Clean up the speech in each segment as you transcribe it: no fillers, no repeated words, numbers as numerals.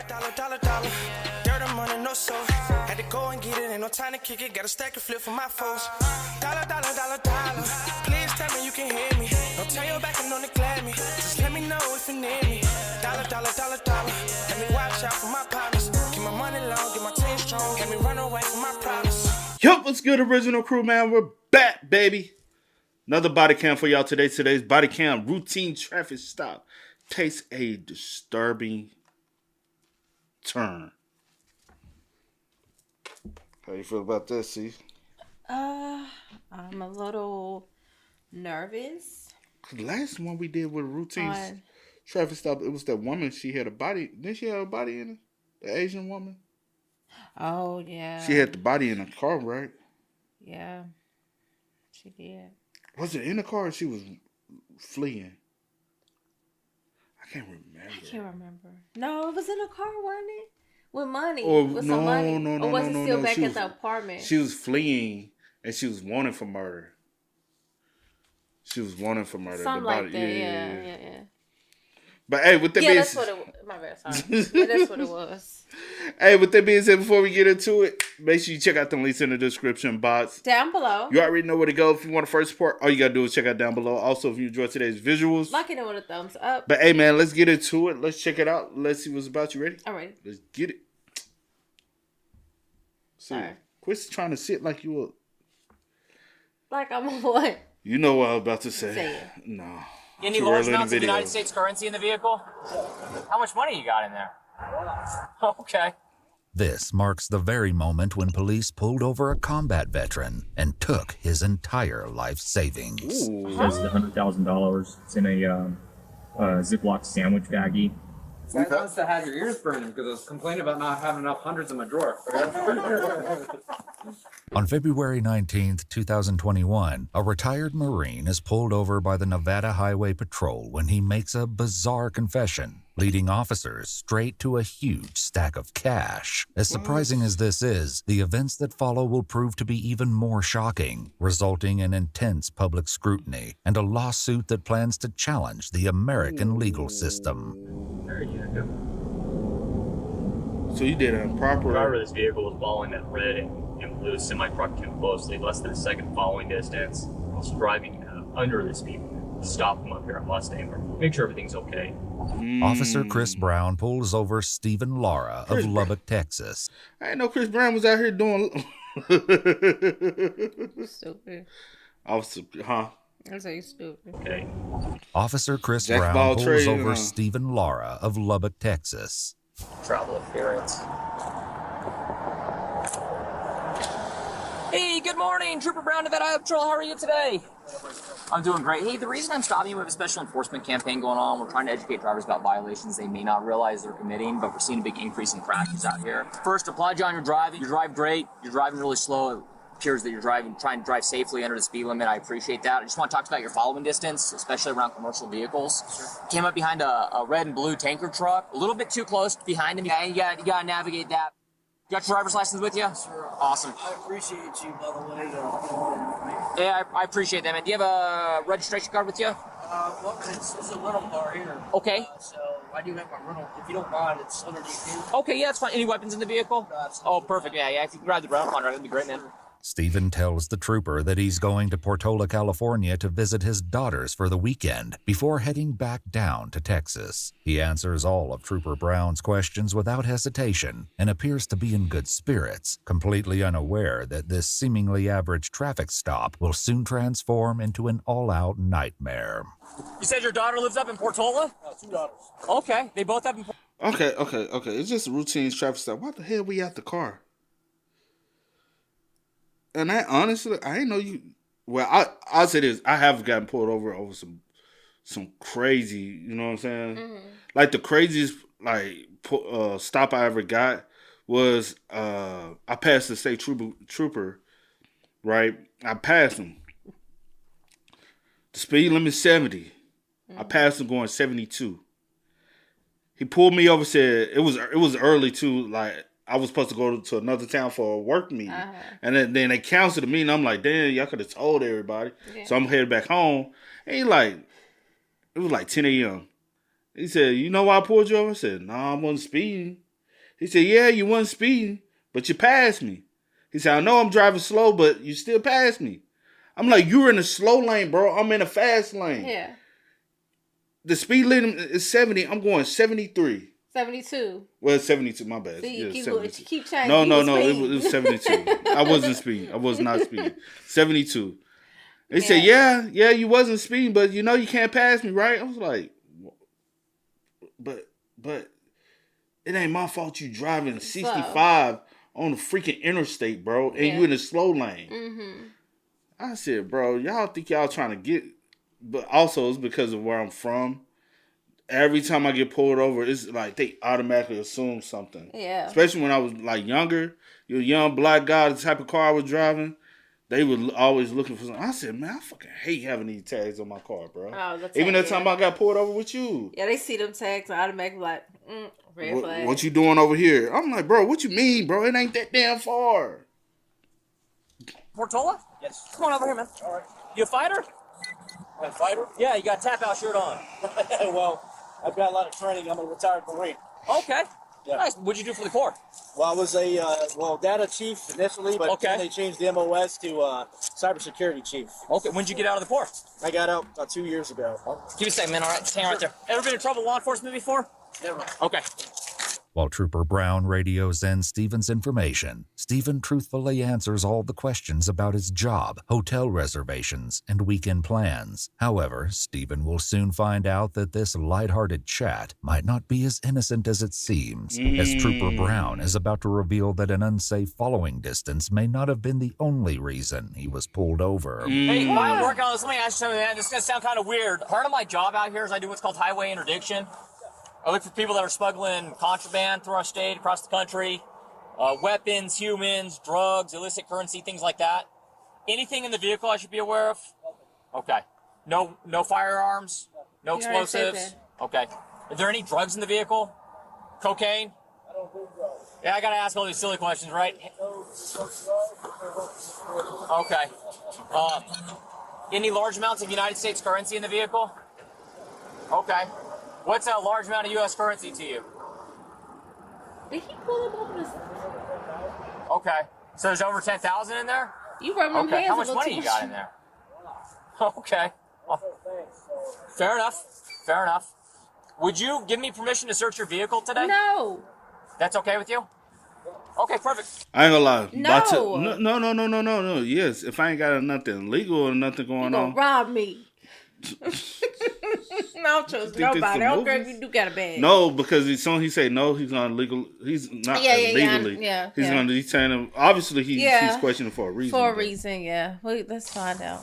Dollar. Dirt and money, no soul. Had to go and get it, ain't no time to kick it. Got a stack of flip for my foes. Dollar. Please tell me you can hear me. Don't turn your back and don't neglect me. Just let me know if you need me. Dollar. Let me watch out for my partners. Keep my money long, get my team strong. Let me run away from my problems. Yo, what's good, original crew, man? We're back, baby. Another body cam for y'all today. Today's body cam routine traffic stop takes a disturbing turn. How you feel about this, C? I'm a little nervous. The last one we did with routine traffic stop, it was that woman. She had a body. Didn't she have a body in it? The Asian woman. Oh yeah. She had the body in a car, right? Yeah, she did. Was it in the car or she was fleeing? I can't remember. No, it was in a car, wasn't it? With money. Or with no, some money. no. Or was it still back at the apartment? She was fleeing and she was wanted for murder. Something like that. Yeah. But hey, with that being that's what it was. My bad, sorry. Yeah, that's what it was. Hey, with that being said, before we get into it, make sure you check out the links in the description box. Down below. You already know where to go. If you want to first support, all you got to do is check out down below. Also, if you enjoyed today's visuals, like it with a thumbs up. But hey, man, let's get into it. Let's check it out. Let's see what's about. You ready? All right. Let's get it. See, Sorry. Quit's trying to sit like you were. Like I'm a what? You know what I was about to say. Say it. No. Any large amounts of United States currency in the vehicle? How much money you got in there? Okay. This marks the very moment when police pulled over a combat veteran and took his entire life savings. Says $100,000. It's in a Ziploc sandwich baggie. That must have had your ears burning because I was complaining about not having enough hundreds in my drawer. On February 19th, 2021, a retired Marine is pulled over by the Nevada Highway Patrol when he makes a bizarre confession, leading officers straight to a huge stack of cash. As surprising as this is, the events that follow will prove to be even more shocking, resulting in intense public scrutiny and a lawsuit that plans to challenge the American legal system. So you did a proper. The driver of this vehicle was following that red and blue semi-truck too closely, less than a second following distance. I was driving under the speed limit. Stop him up here at Mustang. Make sure everything's okay. Officer Chris Brown pulls over Stephen Lara of Lubbock, Texas. I didn't know Chris Brown was out here doing. Stupid. Officer, huh? I say stupid. Okay. Officer Chris Jack Brown Ball pulls trade, over Stephen Lara of Lubbock, Texas. Travel interference. Hey, good morning, Trooper Brown, Nevada Highway Patrol. How are you today? I'm doing great. Hey, the reason I'm stopping you, we have a special enforcement campaign going on. We're trying to educate drivers about violations they may not realize they're committing, but we're seeing a big increase in crashes out here. First, applaud you on your driving. You drive great. You're driving really slow. It appears that you're trying to drive safely under the speed limit. I appreciate that. I just want to talk about your following distance, especially around commercial vehicles. Sure. Came up behind a red and blue tanker truck, a little bit too close behind him. You got to navigate that. You got your driver's license with you? Sure. Awesome. I appreciate you, by the way. Yeah, I appreciate that, man. Do you have a registration card with you? Well, it's a rental car here. Okay. So I do have my rental. If you don't mind, it's underneath here. Okay, yeah, that's fine. Any weapons in the vehicle? Oh, perfect. Yeah. If you can grab the rental contract, that'd be great, man. Stephen tells the trooper that he's going to Portola, California to visit his daughters for the weekend before heading back down to Texas. He answers all of Trooper Brown's questions without hesitation and appears to be in good spirits, completely unaware that this seemingly average traffic stop will soon transform into an all-out nightmare. You said your daughter lives up in Portola? 2 daughters. Okay, they both have... Okay. It's just a routine traffic stop. Why the hell we out the car? And I honestly, I ain't know you. Well, I'll say this: I have gotten pulled over some crazy. You know what I'm saying? Mm-hmm. Like the craziest stop I ever got was I passed the state trooper. Right, I passed him. The speed limit 70. Mm-hmm. I passed him going 72. He pulled me over. Said it was early too. Like. I was supposed to go to another town for a work meeting. And then they canceled the meeting. I'm like, damn, y'all could have told everybody. Yeah. So I'm headed back home. And he it was like 10 a.m. He said, you know why I pulled you over? I said, nah, I wasn't speeding. He said, yeah, you wasn't speeding, but you passed me. He said, I know I'm driving slow, but you still passed me. I'm like, you're in a slow lane, bro. I'm in a fast lane. Yeah. The speed limit is 70. I'm going 73. 72. Well, 72. My bad. See, you Yeah, keep changing. No. It was 72. I wasn't speeding. I was not speeding. 72. He said, yeah, you wasn't speeding, but you know you can't pass me, right? I was like, but it ain't my fault you driving 65 on the freaking interstate, bro, and you in a slow lane. Mm-hmm. I said, bro, y'all think y'all trying to get, but also it's because of where I'm from. Every time I get pulled over, it's like they automatically assume something. Yeah. Especially when I was like younger, you're a young black guy, the type of car I was driving, they were always looking for something. I said, man, I fucking hate having these tags on my car, bro. Oh, even the time I got pulled over with you. Yeah, they see them tags and automatically like, red flag. What you doing over here? I'm like, bro, what you mean, bro? It ain't that damn far. Portola? Yes. Come on over here, man. All right. You a fighter? I'm a fighter? Yeah, you got a tap-out shirt on. Well, I've got a lot of training. I'm a retired Marine. Okay. Yeah. Nice. What'd you do for the Corps? Well, I was a data chief initially, but then they changed the MOS to cybersecurity chief. Okay. When'd you get out of the Corps? I got out about 2 years ago. Give me a second, man. All right. Just hang right there. Ever been in trouble with law enforcement before? Never. Okay. While Trooper Brown radios in Stephen's information, Stephen truthfully answers all the questions about his job, hotel reservations, and weekend plans. However, Stephen will soon find out that this lighthearted chat might not be as innocent as it seems, as Trooper Brown is about to reveal that an unsafe following distance may not have been the only reason he was pulled over. Hey, while I'm working on this, let me ask you something, man. This is going to sound kind of weird. Part of my job out here is I do what's called highway interdiction. I look for people that are smuggling contraband through our state, across the country, weapons, humans, drugs, illicit currency, things like that. Anything in the vehicle I should be aware of? Okay. No firearms? No explosives? Okay. Is there any drugs in the vehicle? Cocaine? I don't do drugs. Yeah, I gotta ask all these silly questions, right? Okay. Any large amounts of United States currency in the vehicle? Okay. What's a large amount of U.S. currency to you? Did he pull up over this? Okay. So there's over 10,000 in there? You rubbing them Okay. hands How a much little money too you got in there? Okay. Fair enough. Would you give me permission to search your vehicle today? No. That's okay with you? Okay, perfect. I ain't gonna lie. No. No. Yes, if I ain't got nothing legal or nothing going You gonna on. rob me. I don't trust nobody. I don't care if you do got a bag. No, because as soon as he say no, he's gonna legal. He's not illegally. He's gonna. He's saying him. Obviously, he's questioning for a reason. For a reason, yeah. Wait, let's find out.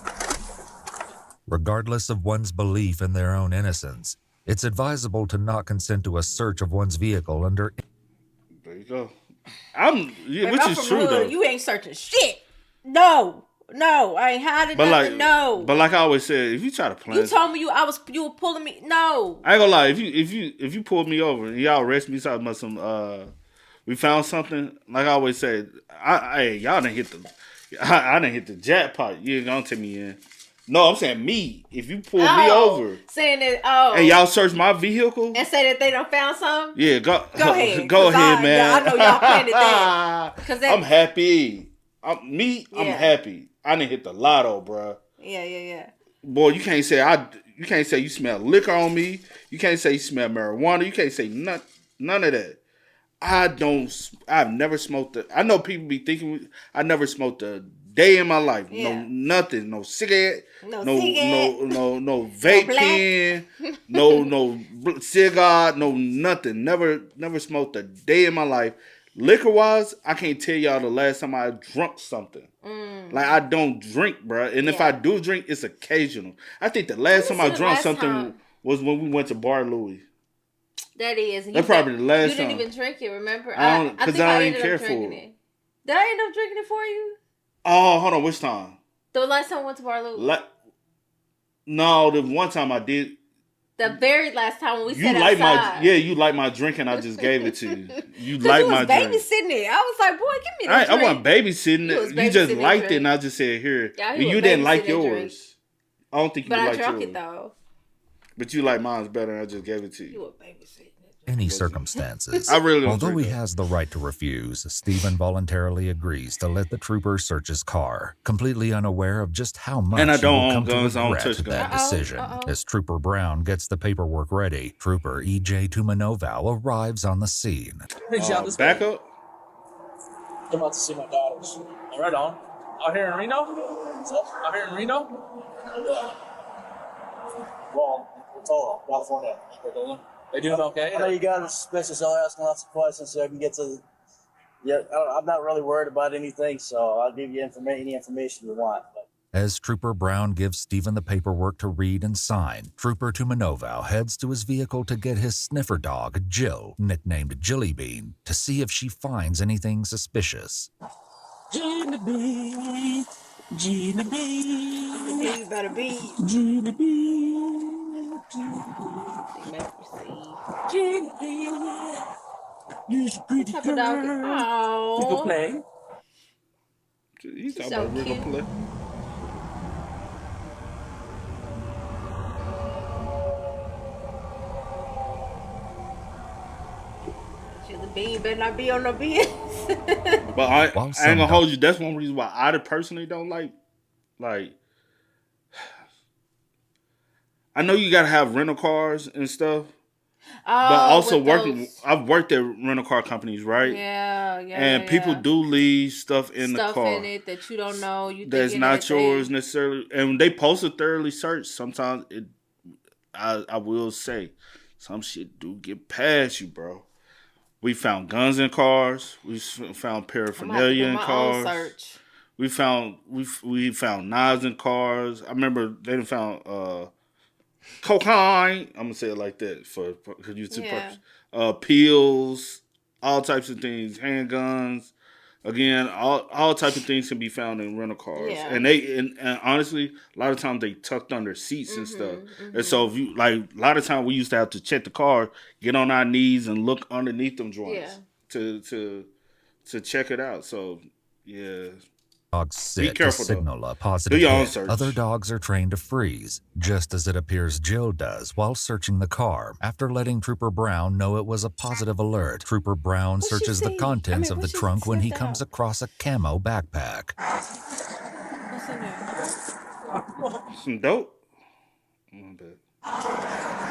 Regardless of one's belief in their own innocence, it's advisable to not consent to a search of one's vehicle under. There you go. Which is true though. You ain't searching shit. No, I ain't hiding nothing. No. But like I always said, if you try to plan, you told me you were pulling me. No. I ain't gonna lie. If you pulled me over and y'all arrest me talking about some we found something. Like I always said, y'all didn't hit I didn't hit the jackpot. You ain't gonna take me in. No, I'm saying me. If you pull me over, saying that, and y'all search my vehicle and say that they done found something. Yeah, go ahead. Go ahead, man. Yeah, I know y'all planted that. I'm happy. I'm happy. I didn't hit the lotto, bro. Yeah. Boy, you can't say you smell liquor on me. You can't say you smell marijuana. You can't say none of that. I've never smoked I know people be thinking I never smoked a day in my life. Yeah. No nothing. No cigarette. No vape pen. no cigar. No nothing. Never smoked a day in my life. Liquor wise, I can't tell y'all the last time I drunk something. Like I don't drink, bro. And if I do drink, it's occasional. I think the last time I drank something was when we went to Bar Louie. That is. That's probably the last time. You didn't even drink it, remember? I think I didn't care for it. Did I end up drinking it for you? Oh, hold on. Which time? The last time I went to Bar Louie. No, the one time I did. The very last time when we sat outside. You like my drink and I just gave it to you. You like my drink. You was babysitting it. I was like, boy, give me that drink. I wasn't babysitting it. You just liked it and I just said, here. Yeah, you didn't like yours. I don't think you liked yours. But I drank it though. But you like mine's better and I just gave it to you. You were babysitting it. any circumstances. I really don't Although agree, he though. has the right to refuse, Stephen voluntarily agrees to let the trooper search his car, completely unaware of just how much And I he will don't own come to guns, I don't regret touch that guns. decision. Uh-oh. As Trooper Brown gets the paperwork ready, Trooper E.J. Tumanoval arrives on the scene. Back up. I'm out to see my daughters. Right on. Out here in Reno? Out here in Reno? Well, it's all California. They doing okay? I know you guys are suspicious. Y'all are asking lots of questions so I can get to. Yeah, I'm not really worried about anything, so I'll give you any information you want. But As Trooper Brown gives Stephen the paperwork to read and sign, Trooper Tumanoval heads to his vehicle to get his sniffer dog, Jill, nicknamed Jillybean, to see if she finds anything suspicious. Jillybean, Jillybean, You better be. Jillybean, Jillybean. You're a pretty Type of dog. girl. Oh. Play. You talking so about we're cute. gonna play? Chili bean better not be on no BS. But I While ain't some gonna hold you. That's one reason why I personally don't like. I know you gotta have rental cars and stuff, but also with working. those- I've worked at rental car companies, right? Yeah. And people do leave stuff in the car in it that you don't know. You that's thinking not that they- yours necessarily. And when they post a thoroughly search, sometimes I will say, some shit do get past you, bro. We found guns in cars. We found paraphernalia in I'm gonna have to do my own cars. search. We found knives in cars. I remember they done found cocaine. I'm gonna say it like that for use to Yeah. purpose. Pills, all types of things, handguns. Again, all types of things can be found in rental cars, Yeah. and honestly, a lot of times they tucked under seats and stuff. And so if you a lot of times we used to have to check the car, get on our knees and look underneath them joints to check it out. So yeah. Dogs sit to careful, though. signal a positive Do your own hit. search. Other dogs are trained to freeze, just as it appears Jill does while searching the car. After letting Trooper Brown know it was a positive alert, Trooper Brown What'd she searches the say? contents of the What'd she trunk when he sniff comes out? across a camo backpack. What's in there? Some dope. My bad.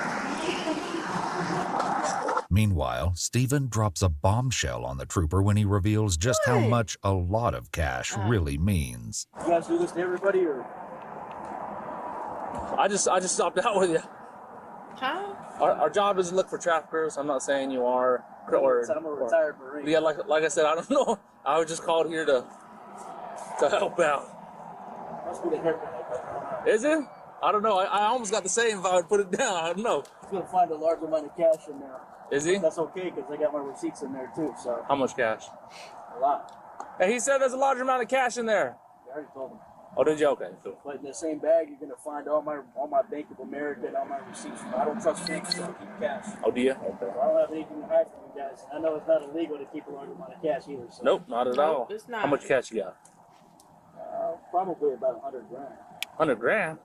Meanwhile, Stephen drops a bombshell on the trooper when he reveals just how much a lot of cash really means. You guys do this to everybody, or? I just stopped out with you. Huh? Our job is to look for traffickers. I'm not saying you are. I'm a retired Marine. Yeah, like I said, I don't know. I was just called here to help out. Must be the haircut. Is it? I don't know. I almost got the same if I would put it down. I don't know. He's gonna find a large amount of cash in there. Is he? That's okay because I got my receipts in there too. So How much cash? a lot. Hey, he said there's a large amount of cash in there. I already told him. Oh, did you? Okay, cool. But in the same bag, you're gonna find all my Bank of America and all my receipts. I don't trust banks, so I keep cash. Oh, do you? So Okay. I don't have anything to hide from you guys. I know it's not illegal to keep a large amount of cash either. So Nope, not at all. It's not. How much cash you got? Probably about 100 grand. 100 grand.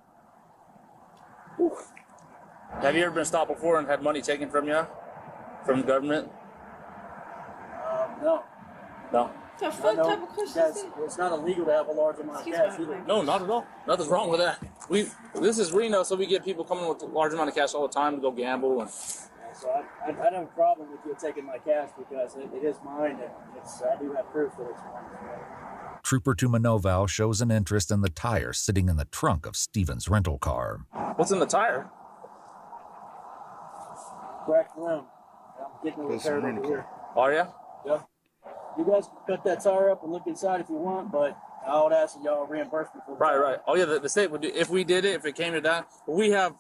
Whew. Have you ever been stopped before and had money taken from you? From the government? No. No. The I fuck know type of you question guys, is it? it's not illegal to have a large amount of Excuse cash me. either. No, not at all. Nothing's wrong with that. This is Reno, so we get people coming with a large amount of cash all the time to go gamble. And So I don't have a problem with you taking my cash because it is mine and I do have proof that it's mine. Trooper Tumanoval shows an interest in the tire sitting in the trunk of Stephen's rental car. what's in the tire? Cracked rim. I'm getting it That's repaired some over here. Are you? Yeah. You guys can cut that tire up and look inside if you want, but I would ask that y'all reimburse me for the Right, tire. right. Oh, yeah, the state would do, if we did it, if it came to that, we have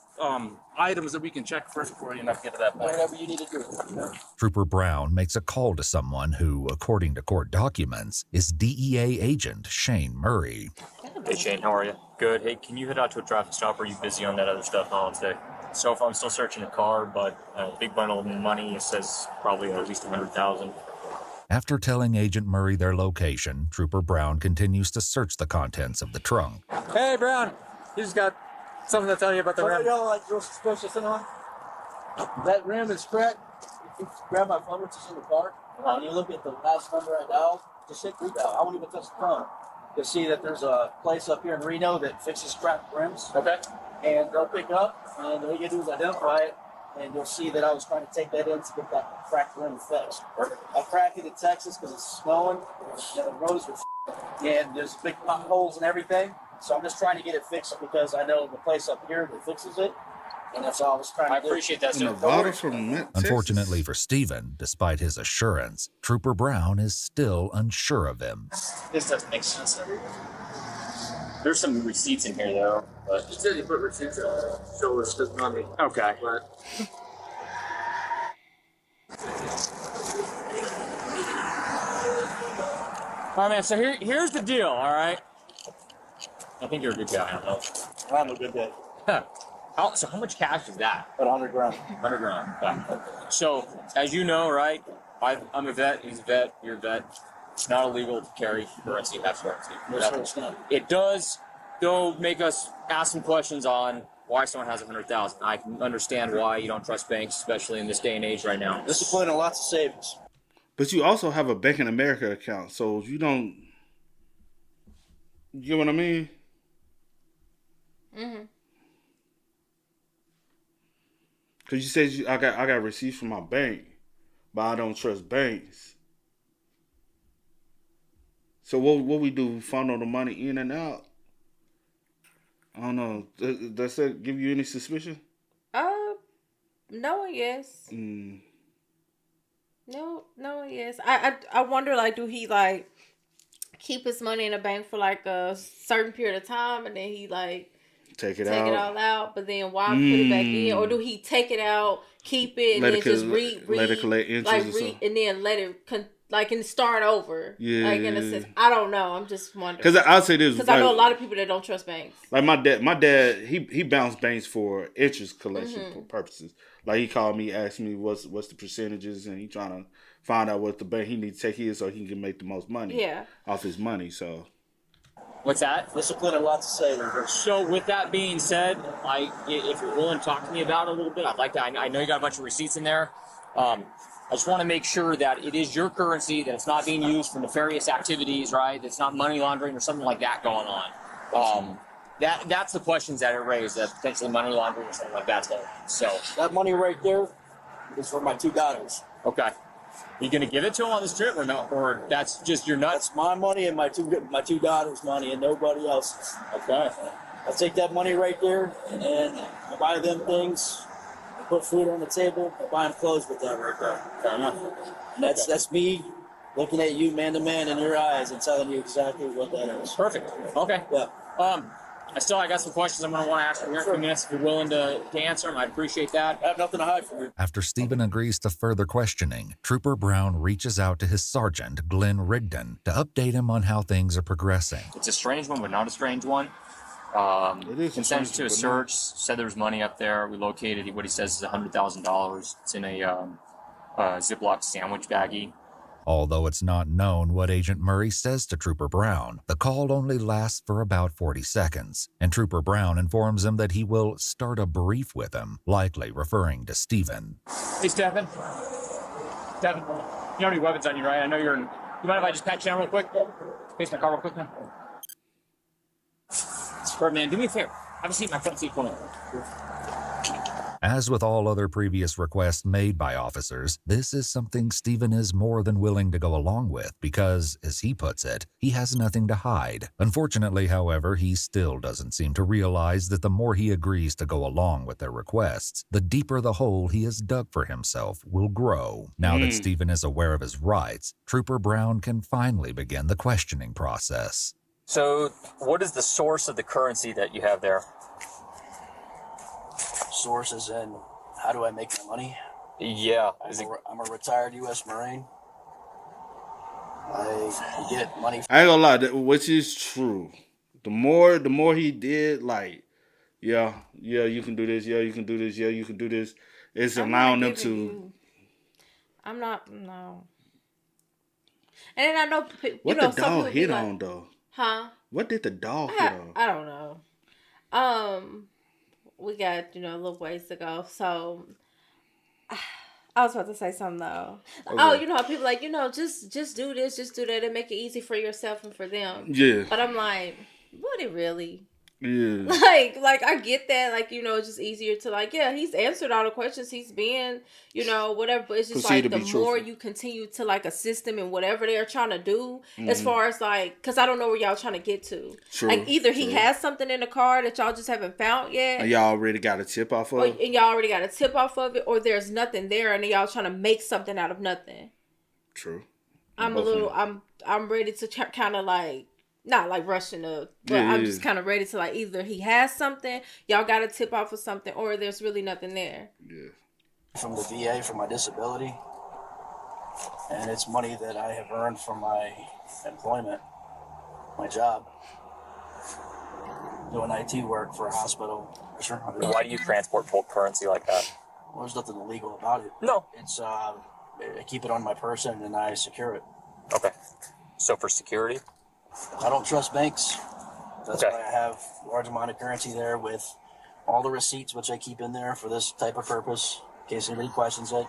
items that we can check first before you not get to that point. Whatever you need to do. Yeah. Trooper Brown makes a call to someone who, according to court documents, is DEA agent Shane Murray. Hey Shane, how are you? Good. Hey, can you head out to a traffic stop? Or are you busy on that other stuff on today? So if I'm still searching a car, but a big bundle of money, it says probably at least 100,000. After telling Agent Murray their location, Trooper Brown continues to search the contents of the trunk. Hey, Brown. You just got something to tell you about the So rim. y'all like real suspicious and all? That rim is cracked. you grab my phone, which is in the car, and you look at the last number I dialed, just hit redial. I won't even touch the phone. You'll see that there's a place up here in Reno that fixes cracked rims. Okay. And they'll pick up, and all you gotta do is identify it, and you'll see that I was trying to take that in to get that cracked rim fixed. I cracked it in Texas because it's snowing, and the roads are and there's big potholes and everything. So I'm just trying to get it fixed because I know the place up here that fixes it, and that's all I was trying to do. I appreciate that, sir. Nevada from Texas. Unfortunately for Stephen, despite his assurance, Trooper Brown is still unsure of him. This doesn't make sense. There's some receipts in here, though. But You said you put receipts on, so it's just money. okay. But All right, man. So here's the deal. All right. I think you're a good guy. I don't know. I'm a good day. So how much cash is that? About 100 grand. 100 grand. Okay. So as you know, right? I'm a vet. He's a vet. You're a vet. It's not illegal to carry currency. That's currency. No, sir, it's not. It does, though, make us ask some questions on why someone has 100,000. I can understand why you don't trust banks, especially in this day and age right now. Discipline and lots of savings. But you also have a Bank in America account, so you don't. You get what I mean? Mm-hmm. Because you said I got receipts from my bank, but I don't trust banks. So what we do? Funnel the money in and out? I don't know. Does that give you any suspicion? No, yes. Mm. No, yes. I wonder, like, do he, like, keep his money in a bank for, like, a certain period of time, and then he, like, Take it it all out, but then why put it back in? Or do he take it out, keep it, and Let then it just let it collect interest like or something. and then let it and start over? Yeah. Like, in a sense, I don't know. I'm just wondering. Because I'll say this. Because I know a lot of people that don't trust banks. Like my dad, he bounced banks for interest collection purposes. Like he called me, asked me what's the percentages, and he trying to find out what the bank he needs to take his so he can make the most money off his money. So What's that? Discipline and lots of savings. So with that being said, if you're willing to talk to me about it a little bit, I'd like to. I know you got a bunch of receipts in there. I just want to make sure that it is your currency, that it's not being used for nefarious activities, right? It's not money laundering or something like that going on. That's the questions that it raised, that potentially money laundering or something like that's going on. So That money right there is for my 2 daughters. okay, you gonna give it to them on this trip or no? Or that's just your nuts? That's my money and my two daughters' money and nobody else's. Okay. I take that money right there and I buy them things. I put food on the table. I buy them clothes with that right there. Fair enough. That's me looking at you man to man in your eyes and telling you exactly what that is. Perfect. Okay. Yeah. I got some questions I'm going to want to ask you here in a few minutes. If you're willing to answer them, I'd appreciate that. I have nothing to hide from you. After Stephen agrees to further questioning, Trooper Brown reaches out to his sergeant, Glenn Rigdon, to update him on how things are progressing. It's a strange one, but not a strange one. It is Consented to a but search, said there was money up there. We located what he says is $100,000. It's in a Ziploc sandwich baggie. Although it's not known what Agent Murray says to Trooper Brown, the call only lasts for about 40 seconds, and Trooper Brown informs him that he will start a brief with him, likely referring to Stephen. Hey, Stephen. Stephen, you don't have any weapons on you, right? I know you're in. You mind if I just pat you down real quick? Face my car real quick, man. Man, do me a favor. Have a seat in my front seat for me. As with all other previous requests made by officers, this is something Stephen is more than willing to go along with because, as he puts it, he has nothing to hide. Unfortunately, however, he still doesn't seem to realize that the more he agrees to go along with their requests, the deeper the hole he has dug for himself will grow. Now that Stephen is aware of his rights, Trooper Brown can finally begin the questioning process. So, what is the source of the currency that you have there? Sources and how do I make my money? Yeah. I'm a retired U.S. Marine. I get money. I ain't gonna lie, which is true. The more he did, like, yeah, you can do this, yeah, you can do this, yeah, you can do this. It's allowing them to. I'm not, no. And then I know, What the dog hit on though? Huh? What did the dog hit on? I don't know. We got, a little ways to go. So, I was about to say something though. Okay. Oh, you know how people like, just do this, just do that, and make it easy for yourself and for them. Yeah. But I'm like, would it really? Yeah. Like I get that, like, it's just easier to like, yeah, he's answered all the questions, he's been, whatever, but it's just Proceed like to the be more truthful. you continue to like assist them in whatever they're trying to do, as far as like, because I don't know where y'all trying to get to. True, like either he true. has something in the car that y'all just haven't found yet, And y'all already got a tip off of or, it? and y'all already got a tip off of it, or there's nothing there and y'all trying to make something out of nothing. True. I'm ready to kind of like, not like rushing up, but I'm just kind of ready to like, either he has something, y'all got a tip off of something, or there's really nothing there. Yeah. From the VA for my disability, and it's money that I have earned from my employment, my job, doing IT work for a hospital. Sure. Why do you transport bulk currency like that? Well, there's nothing illegal about it. No. It's I keep it on my person and I secure it. Okay. So for security? I don't trust banks. That's Okay. why I have a large amount of currency there with all the receipts, which I keep in there for this type of purpose, in case anybody questions it.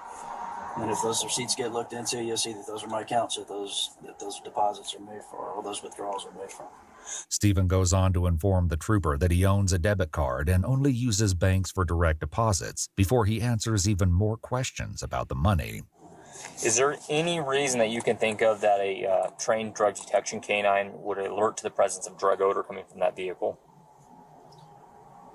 And if those receipts get looked into, you'll see that those are my accounts that those deposits are made for, or those withdrawals are made from. Stephen goes on to inform the trooper that he owns a debit card and only uses banks for direct deposits before he answers even more questions about the money. Is there any reason that you can think of that a trained drug detection canine would alert to the presence of drug odor coming from that vehicle?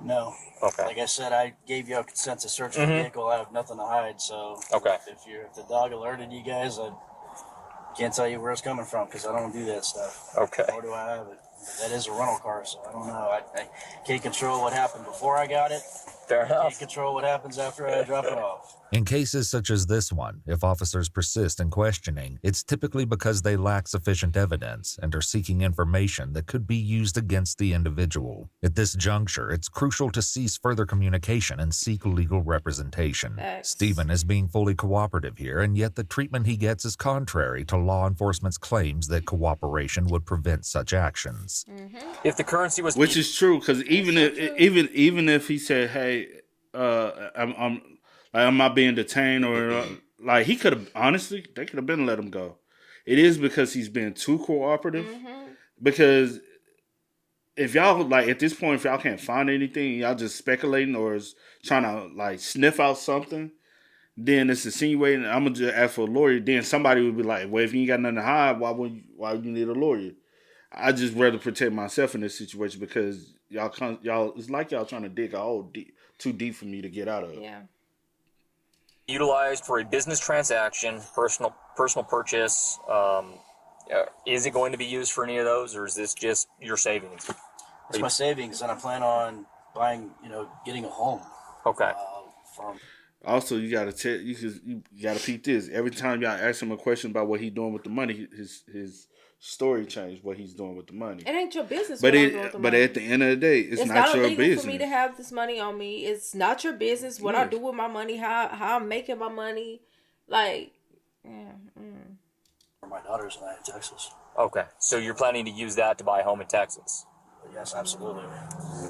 No. Okay. Like I said, I gave you a consent to search the vehicle. I have nothing to hide. So Okay. if the dog alerted you guys, I can't tell you where it's coming from because I don't do that stuff. Okay. Nor do I have it. That is a rental car, so I don't know. I can't control what happened before I got it. Fair enough. Can't control what happens after I drop it off. In cases such as this one, if officers persist in questioning, it's typically because they lack sufficient evidence and are seeking information that could be used against the individual. At this juncture, it's crucial to cease further communication and seek legal representation. Stephen is being fully cooperative here, and yet the treatment he gets is contrary to law enforcement's claims that cooperation would prevent such actions. If the currency was... Which is true, because even if he said, "Hey, I'm not being detained," or like he could have honestly, they could have been let him go. It is because he's been too cooperative. Because if y'all like at this point, if y'all can't find anything, y'all just speculating or is trying to like sniff out something, then it's insinuating. I'm gonna just ask for a lawyer. Then somebody would be like, "Well, if you ain't got nothing to hide, why would you need a lawyer?" I just rather protect myself in this situation because y'all it's like y'all trying to dig a hole too deep for me to get out of. Yeah. Utilized for a business transaction, personal purchase, is it going to be used for any of those, or is this just your savings? It's my savings, and I plan on buying, getting a home. Okay. Also, you gotta peep this. Every time y'all ask him a question about what he's doing with the money, his story changed what he's doing with the money. It ain't your business. But at the end of the day, it's not your business. For me to have this money on me. It's not your business what I do with my money, how I'm making my money. Like, My daughter's and I in Texas. Okay, so you're planning to use that to buy a home in Texas? Yes, absolutely.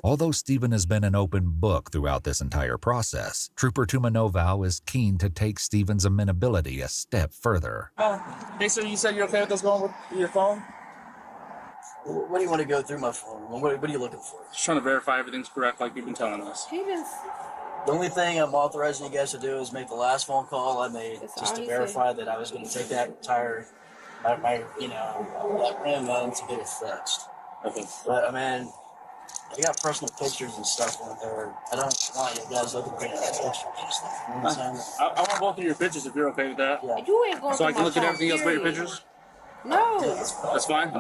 Although Stephen has been an open book throughout this entire process, Trooper Tumanovow is keen to take Stephen's amenability a step further. Hey, so you said you're okay with us going with your phone? What do you want to go through my phone? What are you looking for? Just trying to verify everything's correct like you've been telling us. The only thing I'm authorizing you guys to do is make the last phone call I made just to verify that I was going to take that tire, that rim on to get it fixed. Okay. But, I got personal pictures and stuff on there. I don't want you guys looking at the pictures and stuff. You know what I'm saying? I want both of your pictures if you're okay with that. Yeah. You ain't going so I can look at phone, everything else but your period. pictures? No. That's fine?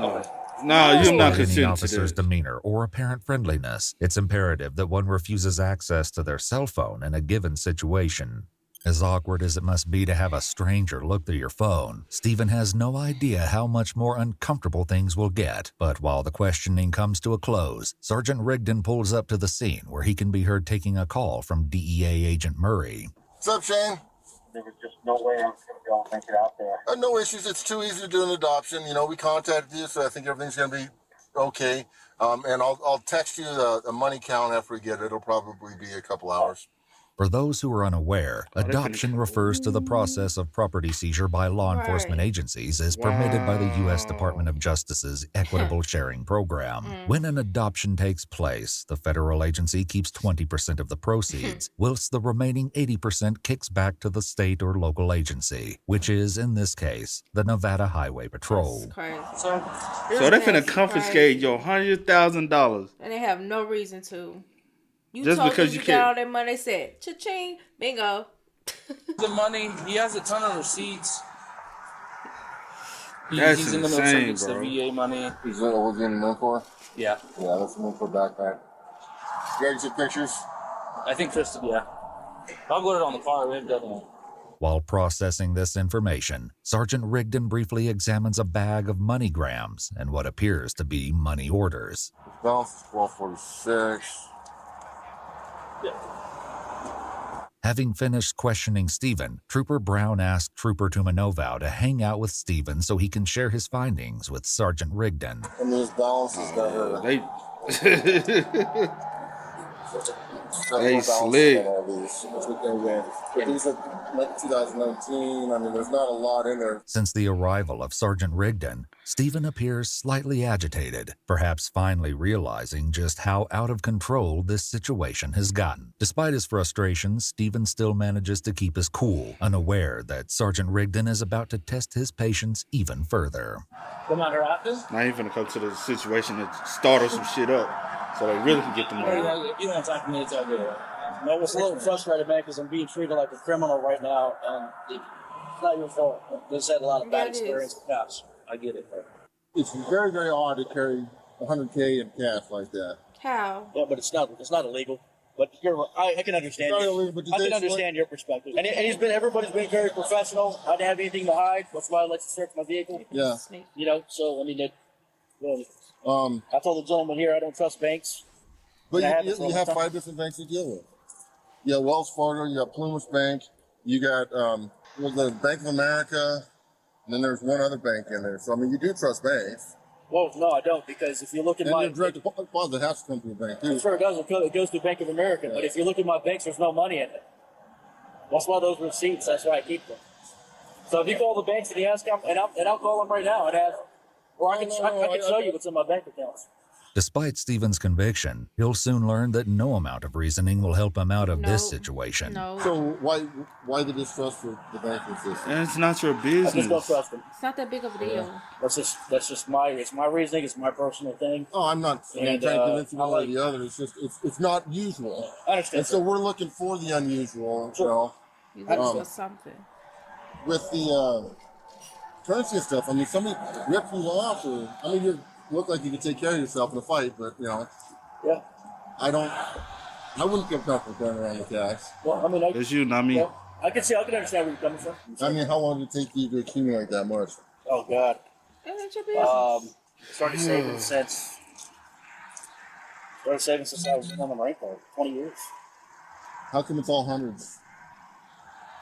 No, you're not Any consenting to officer's this. demeanor or apparent friendliness, it's imperative that one refuses access to their cell phone in a given situation. As awkward as it must be to have a stranger look through your phone, Stephen has no idea how much more uncomfortable things will get. But while the questioning comes to a close, Sergeant Rigdon pulls up to the scene where he can be heard taking a call from DEA Agent Murray. What's up, Shane? There was just no way I was going to be able to make it out there. No issues. It's too easy to do an adoption. We contacted you, so I think everything's going to be okay. And I'll text you the money count after we get it. It'll probably be a couple hours. For those who are unaware, adoption refers to the process of property seizure by law enforcement agencies as permitted by the U.S. Department of Justice's Equitable Sharing Program. When an adoption takes place, the federal agency keeps 20% of the proceeds, whilst the remaining 80% kicks back to the state or local agency, which is, in this case, the Nevada Highway Patrol. So they're finna confiscate your $100,000. And they have no reason to. You Just told because them you got all can't. that money, they said, cha-ching, bingo. The money, he has a ton of receipts. That's He's in the middle insane, circuits, the bro. VA money. Is that what we're getting in for? Yeah. Yeah, that's a for backpack. You guys get pictures? I think Krista, yeah. I'll put it on the car. We haven't done it. While processing this information, Sergeant Rigdon briefly examines a bag of moneygrams and what appears to be money orders. Balance is 1246. Having finished questioning Stephen, Trooper Brown asked Trooper Tumanovow to hang out with Stephen so he can share his findings with Sergeant Rigdon. And these balances that are... They slick. These are like 2019. I mean, there's not a lot in there. Since the arrival of Sergeant Rigdon, Stephen appears slightly agitated, perhaps finally realizing just how out of control this situation has gotten. Despite his frustrations, Stephen still manages to keep his cool, unaware that Sergeant Rigdon is about to test his patience even further. Come on, her after? Now you're finna come to the situation that startle some shit up so they really can get the money. If you don't talk to me, it's all good. I was a little frustrated, man, because I'm being treated like a criminal right now, and it's not your fault. This had a lot of bad experience in the past. I get it. It's very, very odd to carry 100K in cash like that. How? Yeah, but it's not illegal. But I can understand. It's not illegal, but I can understand your perspective. And everybody's been very professional. I didn't have anything to hide. That's why I let you search my vehicle. Yeah. You know, so I mean, I told the gentleman here I don't trust banks. But you have 5 different banks to deal with. You got Wells Fargo, you got Plymouth Bank, you got the Bank of America, and then there's one other bank in there. So I mean, you do trust banks. Well, no, I don't, because if you look at and my your direct deposit has to come through a bank too. I'm sure it does. It goes to Bank of America. Yeah. But if you look at my banks, there's no money in it. That's why those receipts. That's why I keep them. So if you call the banks and he has come, and I'll call them right now and have, or I can show you what's in my bank accounts. Despite Stephen's conviction, he'll soon learn that no amount of reasoning will help him out of this situation. So why the distrust for the banking system? And it's not your business. I just don't trust them. It's not that big of a deal. That's just my reasoning. It's my personal thing. Oh, I'm not trying to convince you one or the other. It's just it's not usual. I understand. And so we're looking for the unusual. Sure. You look for something. With the currency and stuff, I mean, somebody ripped you off, or I mean, you look like you could take care of yourself in a fight, but you know, yeah, I wouldn't feel comfortable going around with cash. Well, I mean, it's you, not me. Well, I can understand where you're coming from. I mean, how long did it take you to accumulate that much? Oh God. It's your business. Started saving since I was on the Marine Corps, 20 years. How come it's all hundreds?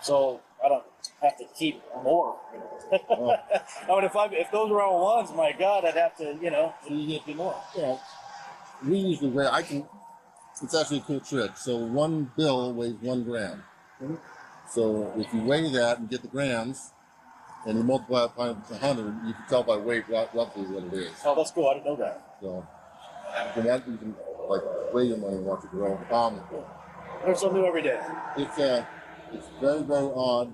So I don't have to keep more. Oh. I mean, if those were all ones, my God, I'd have to, so you get more. Yeah. We usually weigh. It's actually a cool trick. So one bill weighs 1 gram. Mm-hmm. So if you weigh that and get the grams, and you multiply it by 100, you can tell by weight roughly what it is. Oh, that's cool. I didn't know that. So you can like weigh your money and watch it grow. Learn something new every day. It's very, very odd.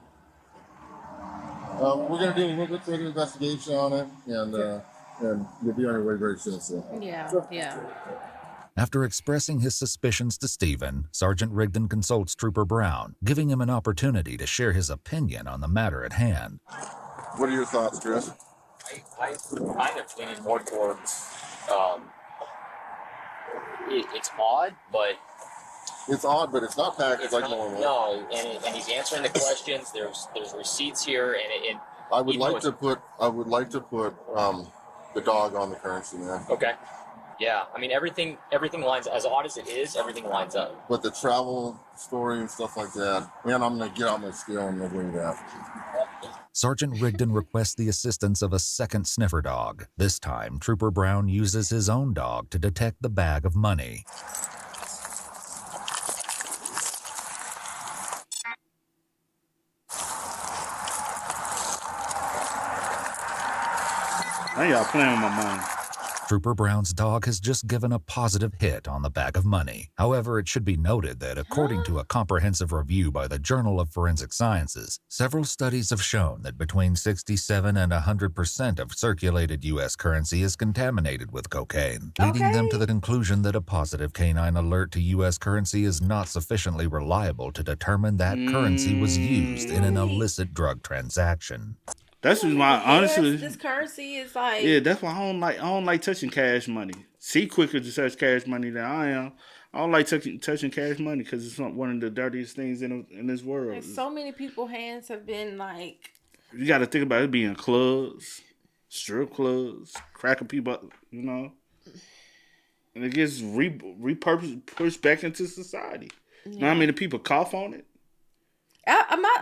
We're going to do a little bit further investigation on it, and you'll be on your way very soon. So. Yeah. After expressing his suspicions to Stephen, Sergeant Rigdon consults Trooper Brown, giving him an opportunity to share his opinion on the matter at hand. What are your thoughts, Chris? I kind of leaning more towards it's odd, but it's odd, but it's not packaged like normal. No, and he's answering the questions. There's receipts here, and I would like to put the dog on the currency, man. Okay. Yeah, I mean everything lines, as odd as it is, everything lines up. But the travel story and stuff like that, man, I'm gonna get out my scale and weigh that. Sergeant Rigdon requests the assistance of a second sniffer dog. This time, Trooper Brown uses his own dog to detect the bag of money. Now y'all playing with my mind. Trooper Brown's dog has just given a positive hit on the bag of money. However, it should be noted that according to a comprehensive review by the Journal of Forensic Sciences, several studies have shown that between 67 and 100% of circulated U.S. currency is contaminated with cocaine, leading them to the conclusion that a positive canine alert to U.S. currency is not sufficiently reliable to determine that currency was used in an illicit drug transaction. That's why, honestly, this currency is like. Yeah, that's why I don't like touching cash money. See, quicker to touch cash money than I am. I don't like touching cash money because it's not one of the dirtiest things in this world. Like, so many people's hands have been like. You got to think about it being clubs, strip clubs, cracking people up, you know, and it gets repurposed, pushed back into society. Yeah. You know how many people cough on it?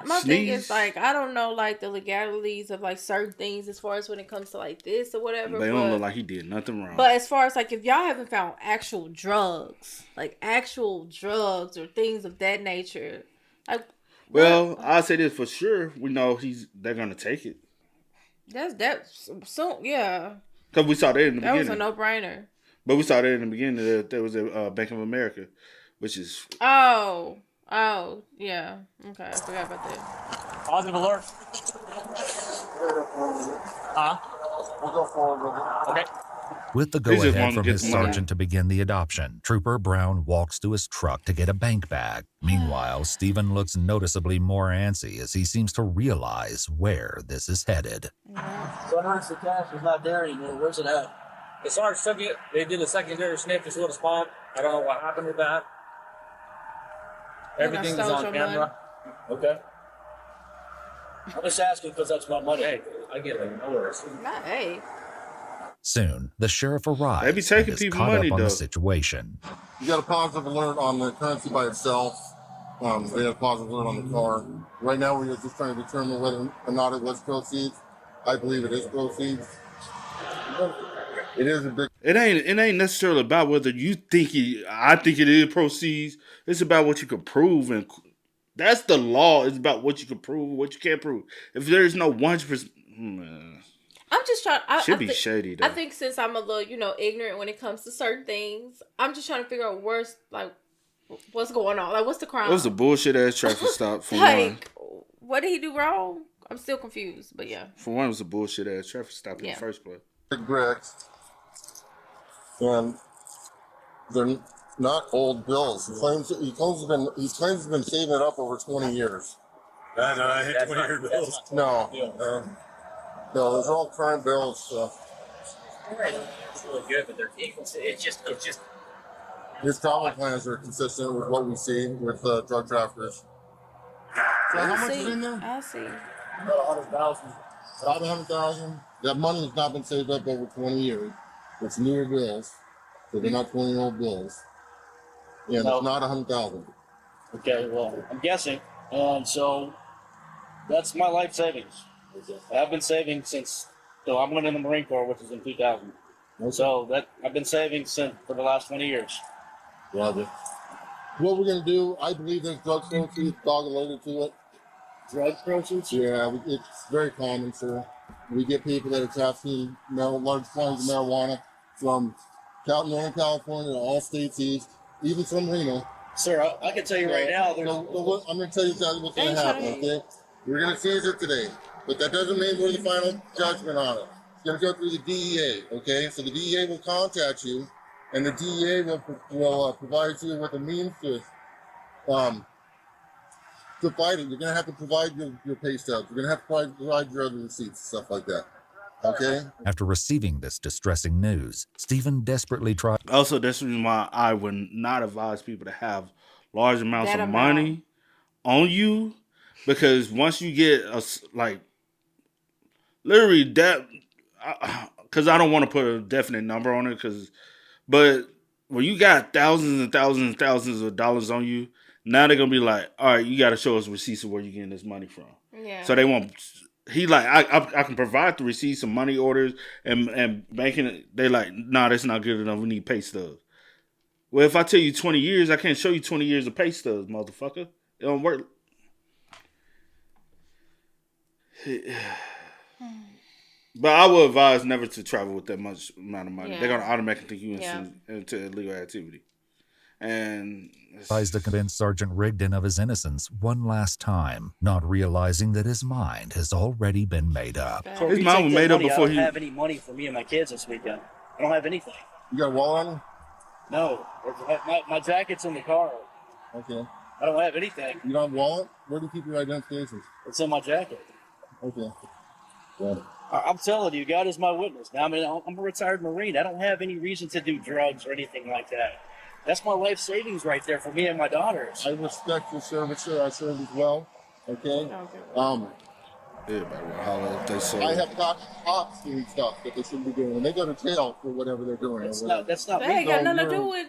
My thing is, like, I don't know, like, the legalities of, like, certain things as far as when it comes to, like, this or whatever. They don't look like he did nothing wrong. But as far as, like, if y'all haven't found actual drugs or things of that nature, like... Well, I'll say this for sure. We know they're going to take it. That's so, yeah. Because we saw that in the beginning. That was a no-brainer. But we saw that in the beginning that there was a Bank of America, which is... Oh, yeah. Okay, I forgot about that. Positive alert. We'll go forward with it. Okay. With the go-ahead from his sergeant to begin the adoption, Trooper Brown walks to his truck to get a bank bag. Meanwhile, Stephen looks noticeably more antsy as he seems to realize where this is headed. So once the cash is not there anymore, where's it at? The sergeant took it. They did a secondary sniff, this little spot. I don't know what happened with that. Everything's on camera. Okay. I'm just asking because that's my money. Hey, I get it. No worries. Not hey. Soon, the sheriff arrives They be taking and is people caught money, up on though. the situation. You got a positive alert on the currency by itself. They have a positive alert on the car. Right now, we're just trying to determine whether or not it was proceeds. I believe it is proceeds. It is a big... It ain't necessarily about whether you think I think it is proceeds. It's about what you can prove, and that's the law. It's about what you can prove, what you can't prove. If there's no 100%, I'm just trying. Should be shady though. I think since I'm a little, ignorant when it comes to certain things, I'm just trying to figure out what's going on. Like, what's the crime? It was a bullshit ass traffic stop for one. What did he do wrong? I'm still confused, but yeah. For one, it was a bullshit ass traffic stop in the first place. Big bricks. And they're not old bills. He claims he's been saving it up over 20 years. No, I hit 20-year bills. No. No, those are all current bills. It's really good, but it's just. His travel plans are consistent with what we see with drug traffickers. So how much is in there? I see. About 100,000. About 100,000. That money has not been saved up over 20 years. It's newer bills, so they're not 20-year-old bills. And it's not 100,000. Okay, well, I'm guessing. And so that's my life savings. I've been saving since I went in the Marine Corps, which was in 2000. Okay. So I've been saving for the last 20 years. Roger. What we're going to do, I believe there's drug proceeds dog related to it. Drug proceeds? Yeah, it's very common, sir. We get people that are trafficking large quantities of marijuana from Northern California to all states east, even from Reno. Sir, I can tell you right now. I'm going to tell you exactly what's going to happen, okay? We're going to seize it today, but that doesn't mean we're the final judgment on it. It's going to go through the DEA, okay? So the DEA will contact you, and the DEA will provide you with a means to fight it. You're going to have to provide your pay stubs. You're going to have to provide your other receipts, stuff like that. Okay? After receiving this distressing news, Stephen desperately tried... Also, that's the reason why I would not advise people to have large amounts of money on you, because once you get, literally that... Because I don't want to put a definite number on it, but when you got thousands and thousands and thousands of dollars on you, now they're going to be like, all right, you got to show us receipts of where you're getting this money from. Yeah. So they won't... I can provide the receipts and money orders and banking it. They like, nah, that's not good enough. We need pay stubs. Well, if I tell you 20 years, I can't show you 20 years of pay stubs, motherfucker. It don't work. But I would advise never to travel with that much amount of money. Yeah. They're gonna automatically think you Yeah. into illegal activity. And Tries to convince Sergeant Rigdon of his innocence one last time, not realizing that his mind has already been made up. So his mind was made up before I don't have any money for me and my kids this weekend. I don't have anything. You got a wallet on you? No. My jacket's in the car. Okay. I don't have anything. You don't have a wallet? Where do you keep your identifications? It's in my jacket. Okay. Got it. I'm telling you, God is my witness. Now, I mean, I'm a retired Marine. I don't have any reason to do drugs or anything like that. That's my life savings right there for me and my daughters. I respect your service, sir. I served as well. Okay. Everybody will holler if they saw I it. have got cops doing stuff that they shouldn't be doing, and they go to jail for whatever they're doing. That's not That me. ain't got nothing to you're- do with.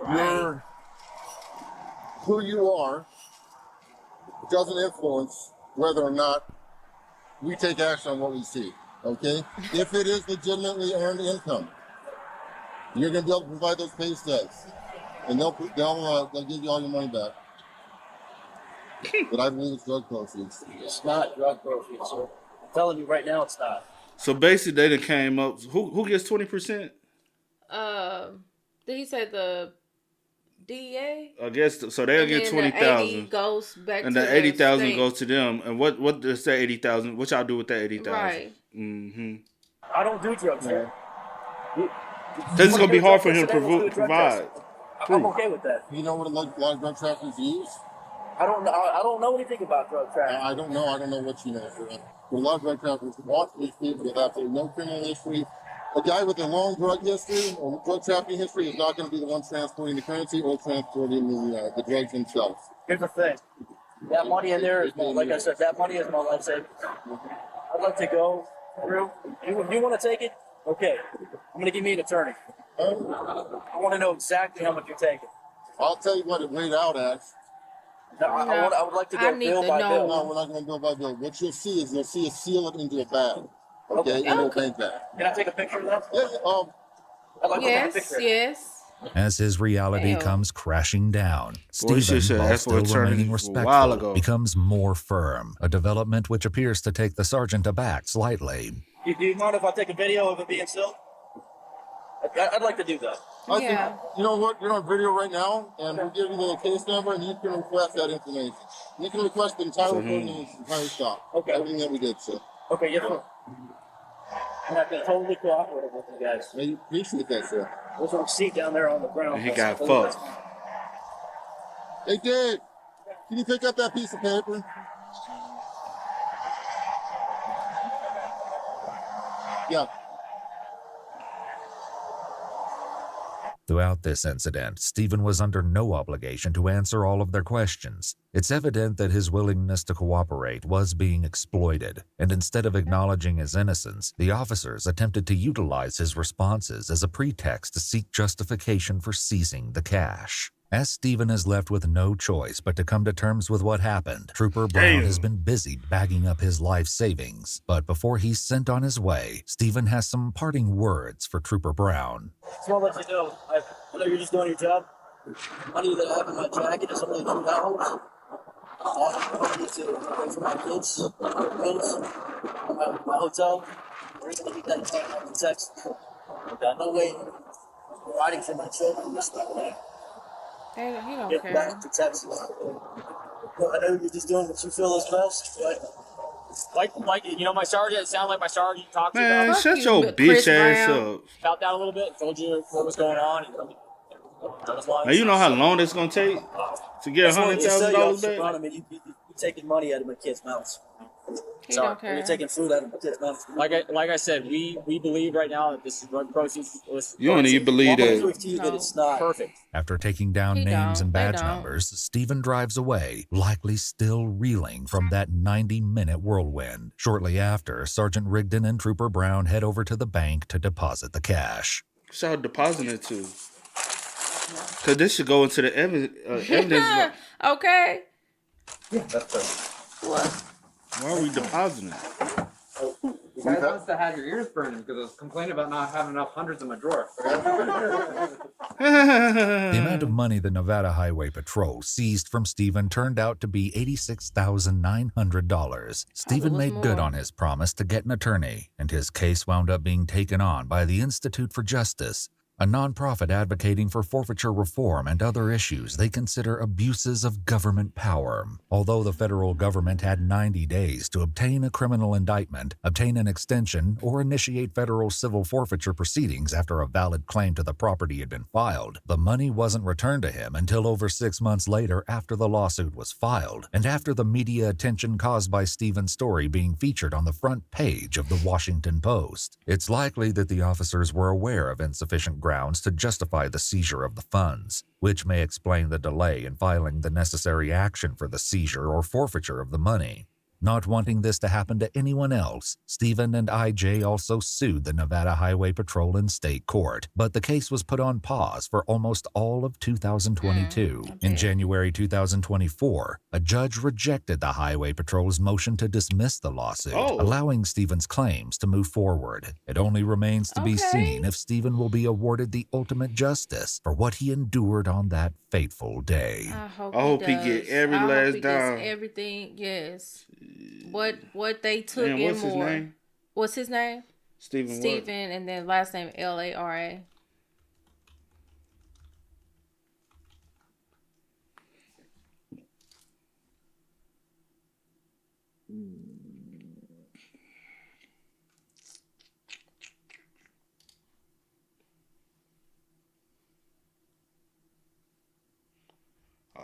You're who you are doesn't influence whether or not we take action on what we see. Okay, if it is legitimately earned income, you're going to be able to provide those pay stubs, and they'll give you all your money back. But I believe it's drug proceeds. It's not drug proceeds, sir. I'm telling you right now, it's not. So basically, they done came up. Who gets 20%? Did he say the DEA? I guess so. They'll get 20,000. Goes back and to the 80,000 state. goes to them. And what does that 80,000? What y'all do with that 80,000? Right. Mm-hmm. I don't do drugs, sir. This is gonna be hard for him to provide. I'm okay with that. You know what a lot of drug traffickers use? I don't know anything about drug trafficking. I don't know. I don't know what you know. But a lot of drug traffickers want these people with absolutely no criminal history. A guy with a long drug history or drug trafficking history is not going to be the one transporting the currency or transporting the drugs themselves. Here's the thing. That money in there is, like I said, that money is my life savings. I'd like to go through. You want to take it? Okay. I'm going to give me an attorney. I want to know exactly how much you're taking. I'll tell you what it weighed out at. No, I would like to go bill by bill. No, we're not going to bill by bill. What you'll see is us seal it into a bag. Okay, in a bank bag. Can I take a picture of that? Yeah, I'd like to take a picture. Yes. As his reality comes crashing down, Boy, Stephen, while asked for still remaining eternity a while respectful, ago. becomes more firm, a development which appears to take the sergeant aback slightly. Do you mind if I take a video of it being sealed? I'd like to do that. I think, you know what, you're on video right now, and we'll give you the case number, and you can request that information. You can request the entire report and the entire stop. Okay. Everything that we did, sir. Okay, yes, sir. And I've been totally cooperative with you guys. I appreciate that, sir. There's a receipt down there on the ground. And he got fucked. Hey, Dave, can you pick up that piece of paper? Yeah. Throughout this incident, Stephen was under no obligation to answer all of their questions. It's evident that his willingness to cooperate was being exploited, and instead of acknowledging his innocence, the officers attempted to utilize his responses as a pretext to seek justification for seizing the cash. As Stephen is left with no choice but to come to terms with what happened, Trooper Brown has been busy bagging up his life savings. But before he's sent on his way, Stephen has some parting words for Trooper Brown. Just want to let you know, I know you're just doing your job. Money that I have in my jacket is only $2. I need to pay for my kids, bills, my hotel. We're going to need that time out in Texas. Got no way providing for my children this way. He don't Get care. back to Texas. I know you're just doing what you feel is best, but Like you know, my sergeant. It sounded like my sergeant talked to you Man, about, shut your bitch ass up. about that a little bit. Told you what was going on. Now you know how long it's gonna take to get $100,000 back. I mean, you're taking money out of my kids' mouths. He don't care. You're taking food out of my kids' mouths. Like I said, we believe right now that this is drug proceeds. You don't even believe I'm that. prove to you that it's not Perfect. After taking down names and badge numbers, Stephen drives away, likely still reeling from that 90-minute whirlwind. Shortly after, Sergeant Rigdon and Trooper Brown head over to the bank to deposit the cash. What's y'all depositing it to? Because this should go into the evidence. Okay. Yeah, that's perfect. What? Why are we depositing it? You guys must have had your ears burning because I was complaining about not having enough hundreds in my drawer. The amount of money the Nevada Highway Patrol seized from Stephen turned out to be $86,900. Stephen made good on his promise to get an attorney, and his case wound up being taken on by the Institute for Justice, a nonprofit advocating for forfeiture reform and other issues they consider abuses of government power. Although the federal government had 90 days to obtain a criminal indictment, obtain an extension, or initiate federal civil forfeiture proceedings after a valid claim to the property had been filed, the money wasn't returned to him until over 6 months later after the lawsuit was filed, and after the media attention caused by Stephen's story being featured on the front page of the Washington Post. It's likely that the officers were aware of insufficient grounds to justify the seizure of the funds, which may explain the delay in filing the necessary action for the seizure or forfeiture of the money. Not wanting this to happen to anyone else, Stephen and IJ also sued the Nevada Highway Patrol in state court, but the case was put on pause for almost all of 2022. In January 2024, a judge rejected the Highway Patrol's motion to dismiss the lawsuit, allowing Stephen's claims to move forward. It only remains to be seen if Stephen will be awarded the ultimate justice for what he endured on that fateful day. I hope he get every last dime. Everything, yes. What they took Man, and what's more. His name? What's his name? Stephen, and then last name Lara.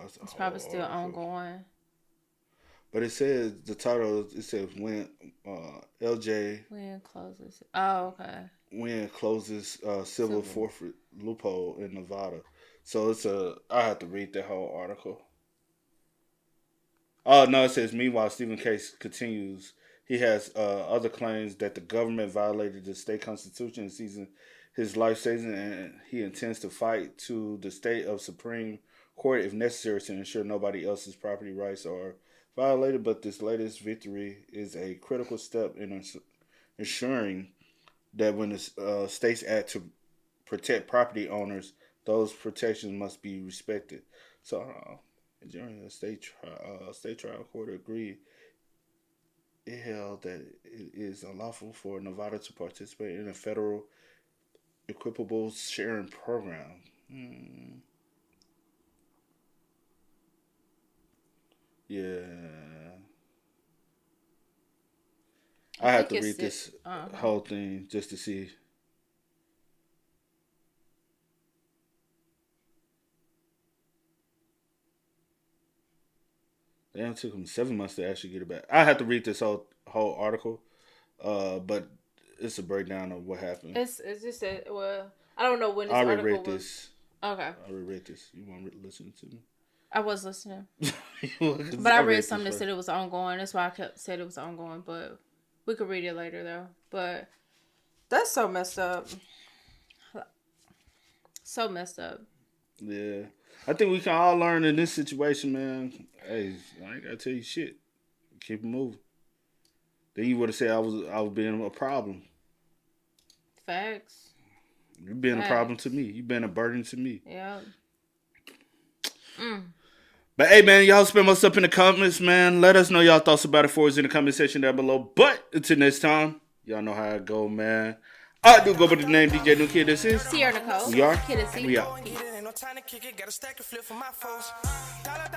It's probably still ongoing. But it says the title. It says when LJ closes. Oh, okay. When closes civil forfeit loophole in Nevada. So it's I have to read the whole article. Oh no! It says meanwhile Stephen case continues. He has other claims that the government violated the state constitution in seizing his life savings, and he intends to fight to the state of Supreme Court if necessary to ensure nobody else's property rights are violated. But this latest victory is a critical step in ensuring that when the states act to protect property owners, those protections must be respected. So during the state trial court agreed, it held that it is unlawful for Nevada to participate in a federal equitable sharing program. Yeah. I have to read this whole thing just to see. Damn, it took him 7 months to actually get it back. I have to read this whole article, but it's a breakdown of what happened. It's just I don't know when this I article reread was. This. Okay. I reread this. You want to listen to me? I was listening. But I read something that said it was ongoing. That's why I said it was ongoing, but we could read it later though. But that's so messed up. So messed up. Yeah. I think we can all learn in this situation, man. Hey, I ain't gotta tell you shit. Keep it moving. Then you would have said I was being a problem. Facts. You've been a problem to me. You've been a burden to me. Yeah. But hey, man, y'all spend most up in the comments, man. Let us know y'all thoughts about it for us in the comment section down below. But until next time, y'all know how it go, man. I do go by the name DJ New Kid. This is Sierra Nicole. We are. Kid and C. We are. Time to kick it, got a stack of flip for my foes. Dollar.